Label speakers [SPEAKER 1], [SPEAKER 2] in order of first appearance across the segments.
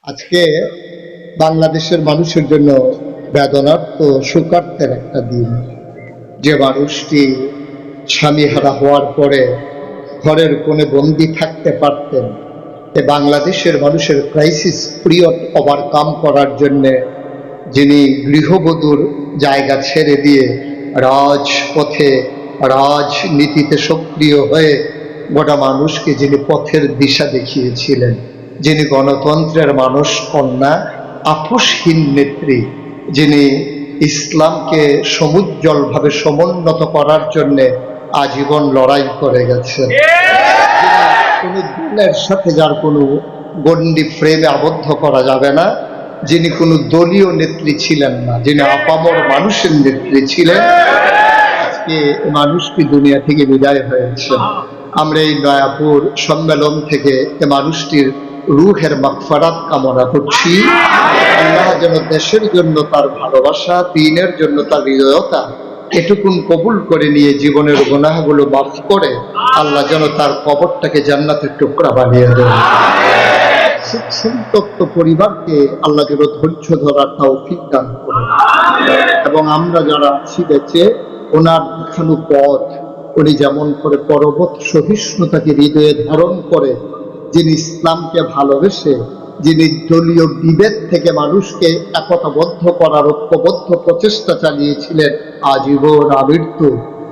[SPEAKER 1] আজকে বাংলাদেশের মানুষের জন্য বেদনার্থ শোকার্তের একটা দিন। যে মানুষটি স্বামীহারা হওয়ার পরে ঘরের কোণে বন্দি থাকতে পারতেন, বাংলাদেশের মানুষের ক্রাইসিস পিরিয়ড ওভারকাম করার জন্যে যিনি গৃহবধূর জায়গা ছেড়ে দিয়ে রাজপথে রাজনীতিতে সক্রিয় হয়ে গোটা মানুষকে যিনি পথের দিশা দেখিয়েছিলেন, যিনি গণতন্ত্রের মানুষ কন্যা, আপোষহীন নেত্রী, যিনি ইসলামকে সমুজ্জ্বলভাবে সমুন্নত করার জন্য আজীবন লড়াই করে গেছেন, কোনো দলের সাথে যার কোনো গণ্ডি ফ্রেমে আবদ্ধ করা যাবে না, যিনি কোনো দলীয় নেত্রী ছিলেন না, যিনি আপামর মানুষের নেত্রী ছিলেন, আজকে মানুষটি দুনিয়া থেকে বিদায় হয়েছেন। আমরা এই নয়াপুর সম্মেলন থেকে এ মানুষটির রুহের মাগফিরাত কামনা করছি। আল্লাহ যেন দেশের জন্য তার ভালোবাসা, দ্বীনের জন্য তার হৃদয়তা এটুকুন কবুল করে নিয়ে জীবনের গুনাহগুলো মাফ করে আল্লাহ যেন তার কবরটাকে জান্নাতের টুকরা বানিয়ে দেন। সন্তপ্ত পরিবারকে আল্লাহ যেন ধৈর্য ধরার তৌফিক দান করেন, এবং আমরা যারা আছি বেঁচে ওনার দেখানো পথ উনি যেমন করে পরবত সহিষ্ণুতাকে হৃদয়ে ধারণ করে, যিনি ইসলামকে ভালোবেসে, যিনি দলীয় বিভেদ থেকে মানুষকে একতাবদ্ধ করার ঐক্যবদ্ধ প্রচেষ্টা চালিয়েছিলেন আজীবন আমৃত্যু,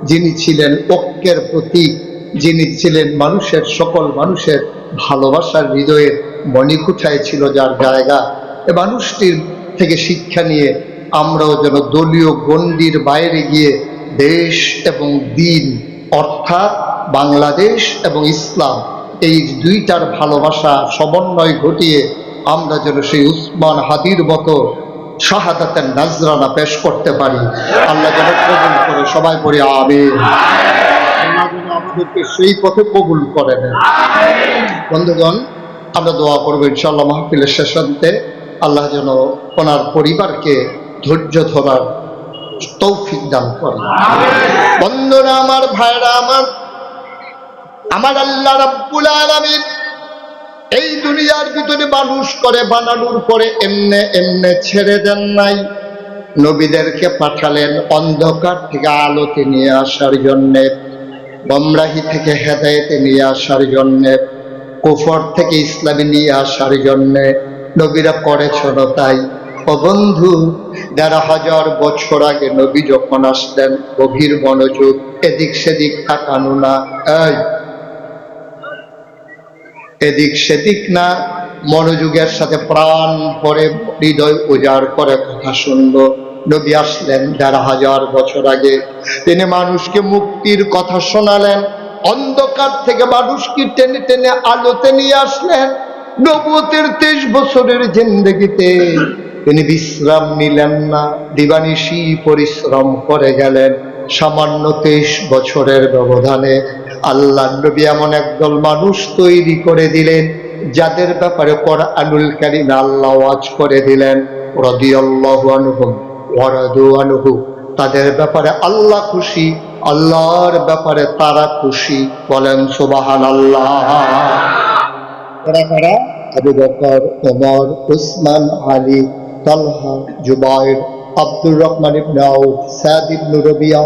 [SPEAKER 1] যিনি ছিলেন ঐক্যের প্রতীক, যিনি ছিলেন মানুষের সকল মানুষের ভালোবাসার হৃদয়ের মণিকুঠায় ছিল যার জায়গা, এ মানুষটির থেকে শিক্ষা নিয়ে আমরাও যেন দলীয় গণ্ডির বাইরে গিয়ে দেশ এবং দ্বীন অর্থাৎ বাংলাদেশ এবং ইসলাম এই দুইটার ভালোবাসা সমন্বয় ঘটিয়ে আমরা যেন সেই উসমান হাদির মতো শাহাদাতের নাজরানা পেশ করতে পারি। আল্লাহ যেন কবুল করে, সবাই পড়ি আমিন। আল্লাহ যেন আমাদেরকে সেই পথে কবুল করে নেন। বন্ধুগণ, আমরা দোয়া করবো ইনশাআল্লাহ মাহফিলের শেষান্তে আল্লাহ যেন ওনার পরিবারকে ধৈর্য ধরার তৌফিক দান করেন। বন্ধুরা আমার, ভাইরা আমার আল্লাহ রাব্বুল আলামিন এই দুনিয়ার ভিতরে মানুষ করে বানানোর পরে এমনে এমনে ছেড়ে দেন নাই, নবীদেরকে পাঠালেন অন্ধকার থেকে আলোতে নিয়ে আসার জন্যে, গোমরাহি থেকে হেদায়েতে নিয়ে আসার জন্যে, কুফর থেকে ইসলামে নিয়ে আসার জন্যে। নবীরা করেছিল তাই। ও বন্ধু, ১,৫০০ বছর আগে নবী যখন আসলেন, গভীর মনোযোগ, এদিক সেদিক তাকানো না, এদিক সেদিক না, মনোযোগের সাথে প্রাণ ভরে হৃদয় উজাড় করে কথা শুনলো। নবী আসলেন ১,৫০০ বছর আগে, তিনি মানুষকে মুক্তির কথা শোনালেন, অন্ধকার থেকে মানুষকে টেনে টেনে আলোতে নিয়ে আসলেন। নবুয়তের ২৩ বছরের জিন্দেগিতে তিনি বিশ্রাম নিলেন না, দিবানিশি পরিশ্রম করে গেলেন। সামান্য ২৩ বছরের ব্যবধানে আল্লাহ নবী এমন একদল মানুষ তৈরি করে দিলেন যাদের ব্যাপারে কোরআনুল কারীম আল্লাহ ওয়াজ করে দিলেন রাদিয়াল্লাহু আনহুম ওয়া রাদু আনহু। তাদের ব্যাপারে আল্লাহ খুশি, আল্লাহর ব্যাপারে তারা খুশি। বলেন সুবহানাল্লাহ। কারা? আবু বকর, ওমর, উসমান, আলী, তালহা, জুবাইর, আব্দুর রহমান ইবনে আউফ, সাদ ইবনে রবিয়া,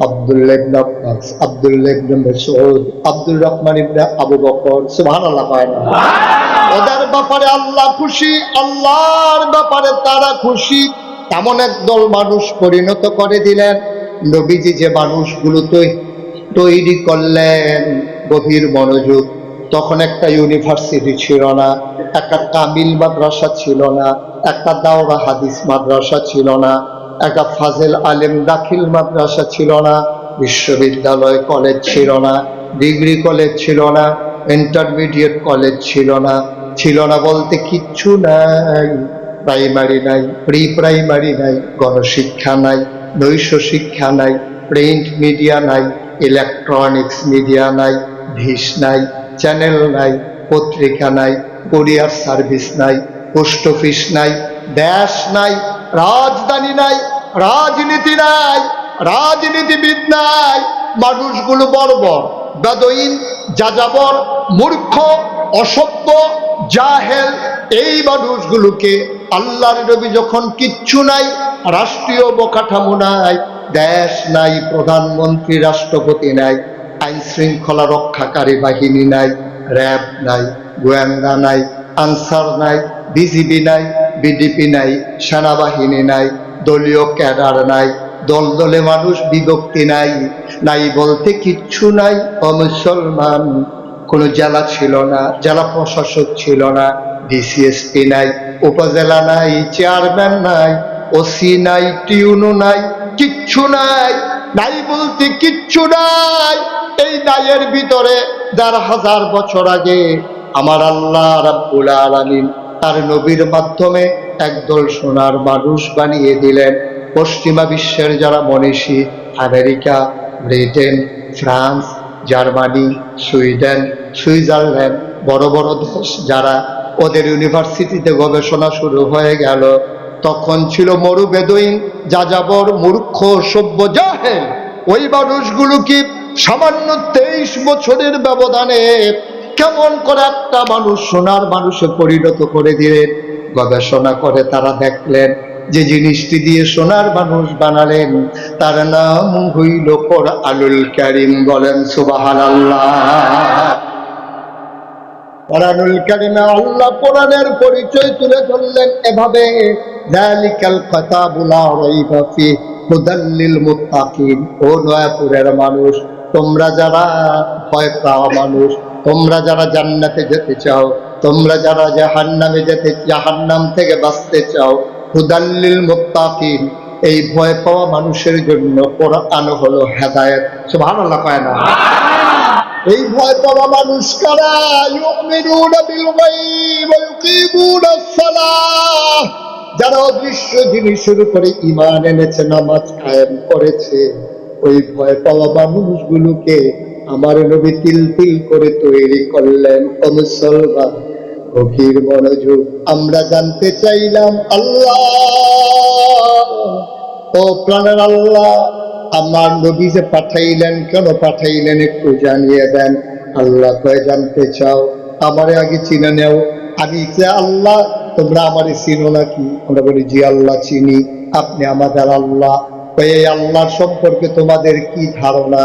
[SPEAKER 1] আব্দুল্লাহ ইবনে আব্বাস, আব্দুল্লাহ ইবনে মাসউদ, আব্দুর রহমান ইবনে আবু বকর। সুবহানাল্লাহ। ওদের ব্যাপারে আল্লাহ খুশি, আল্লাহর ব্যাপারে তারা খুশি। এমন একদল মানুষ পরিণত করে দিলেন। নবীজি যে মানুষগুলো তৈরি করলেন, গভীর মনোযোগ, তখন একটা ইউনিভার্সিটি ছিল না, একটা কামিল মাদ্রাসা ছিল না, একটা দাওরা হাদিস মাদ্রাসা ছিল না, একটা ফাজেল আলেম দাখিল মাদ্রাসা ছিল না, বিশ্ববিদ্যালয় কলেজ ছিল না, ডিগ্রি কলেজ ছিল না, ইন্টারমিডিয়েট কলেজ ছিল না, ছিল না বলতে কিচ্ছু নাই। প্রাইমারি নাই, প্রি প্রাইমারি নাই, গণশিক্ষা নাই, নৈশ শিক্ষা নাই, প্রিন্ট মিডিয়া নাই, ইলেকট্রনিক্স মিডিয়া নাই, ডিশ নাই, চ্যানেল নাই, পত্রিকা নাই, কুরিয়ার সার্ভিস নাই, পোস্ট অফিস নাই, দেশ নাই, রাজধানী নাই, রাজনীতি নাই, রাজনীতিবিদ নাই। মানুষগুলো বর্বর, বেদুইন, যাযাবর, মূর্খ, অসভ্য, জাহেল এই মানুষগুলোকে আল্লাহর নবী যখন কিচ্ছু নাই, রাষ্ট্রীয় অবকাঠামো নাই, দেশ নাই, প্রধানমন্ত্রী রাষ্ট্রপতি নাই, আইন শৃঙ্খলা রক্ষাকারী বাহিনী নাই, র্যাব নাই, গোয়েন্দা নাই, আনসার নাই, বিজিবি নাই, বিডিপি নাই, সেনাবাহিনী নাই, দলীয় ক্যাডার নাই, দল দলে মানুষ বিভক্তি নাই, নাই বলতে কিচ্ছু নাই। মুসলমান কোনো জেলা ছিল না, জেলা প্রশাসক ছিল না, ডিসিএসপি নাই, উপজেলা নাই, চেয়ারম্যান নাই, ওসি নাই, টিউনো নাই, কিচ্ছু নাই। নাই বলতে কিচ্ছু নাই। এই নাইয়ের ভিতরে ১,৫০০ বছর আগে আমার আল্লাহ রাব্বুল আলামিন তার নবীর মাধ্যমে একদল সোনার মানুষ বানিয়ে দিলেন। পশ্চিমা বিশ্বের যারা মনীষী, America, Britain, France, Germany, Sweden, Switzerland, বড় বড় দেশ যারা, ওদের ইউনিভার্সিটিতে গবেষণা শুরু হয়ে গেল। তখন ছিল মরু বেদুইন, যাযাবর, মূর্খ, সভ্য, জাহেল। ওই মানুষগুলো কি সামান্য 23 বছরের ব্যবধানে কেমন করে একটা মানুষ সোনার মানুষে পরিণত করে দিলেন? গবেষণা করে তারা দেখলেন যে জিনিসটি দিয়ে সোনার মানুষ বানালেন তার নাম হইল কোরআনুল কারীম। বলেন সুবহানাল্লাহ। কোরআনুল কারীমে আল্লাহ কোরআনের পরিচয় তুলে ধরলেন এভাবে, যালিকাল কিতাবু লা রাইবা ফিহি হুদাল লিল মুত্তাকিন। ও নয়াপুরের মানুষ, তোমরা যারা ভয় পাওয়া মানুষ, তোমরা যারা জান্নাতে যেতে চাও, তোমরা যারা জাহান্নাম থেকে বাঁচতে চাও, হুদাল লিল মুত্তাকিন, এই ভয় পাওয়া মানুষের জন্য কোরআন হলো হেদায়েত। সুবহানাল্লাহ কয় না? এই ভয় পাওয়া মানুষ কারা? ইউমিনুনা বিল গায়ব ওয়া ইউকিমুনাস সালাহ, যারা অদৃশ্য জিনিসের উপরে ঈমান এনেছে, নামাজ কায়েম করেছে। ওই ভয় পাওয়া মানুষগুলোকে আমার নবী তিল তিল করে তৈরি করলেন। ও মুসলমান, গভীর মনোযোগ। আমরা জানতে চাইলাম আল্লাহ, ও প্রাণের আল্লাহ, আমার নবী যে পাঠাইলেন, কেন পাঠাইলেন একটু জানিয়ে দেন। আল্লাহ কয়, জানতে চাও? আমারে আগে চিনে নেও। আমি যে আল্লাহ, তোমরা আমারে চিনো নাকি? আমরা বলি, জি আল্লাহ চিনি। আপনি আমাদের আল্লাহ। এই আল্লাহর সম্পর্কে তোমাদের কি ধারণা?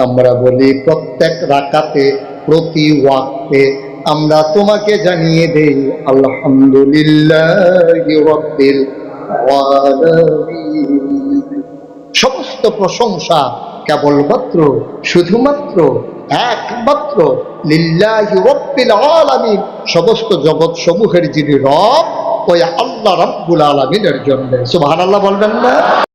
[SPEAKER 1] আমরা বলি, প্রত্যেক রাকাতে, প্রতি ওয়াক্তে আমরা তোমাকে জানিয়ে দেই আলহামদুলিল্লাহি রাব্বিল আলামিন। সমস্ত প্রশংসা কেবলমাত্র, শুধুমাত্র, একমাত্র লিল্লাহি রাব্বিল আলামিন, সমস্ত জগৎ সমূহের যিনি রব, ওই আল্লাহ রাব্বুল আলামিনের জন্য। সুবহানাল্লাহ বলবেন না?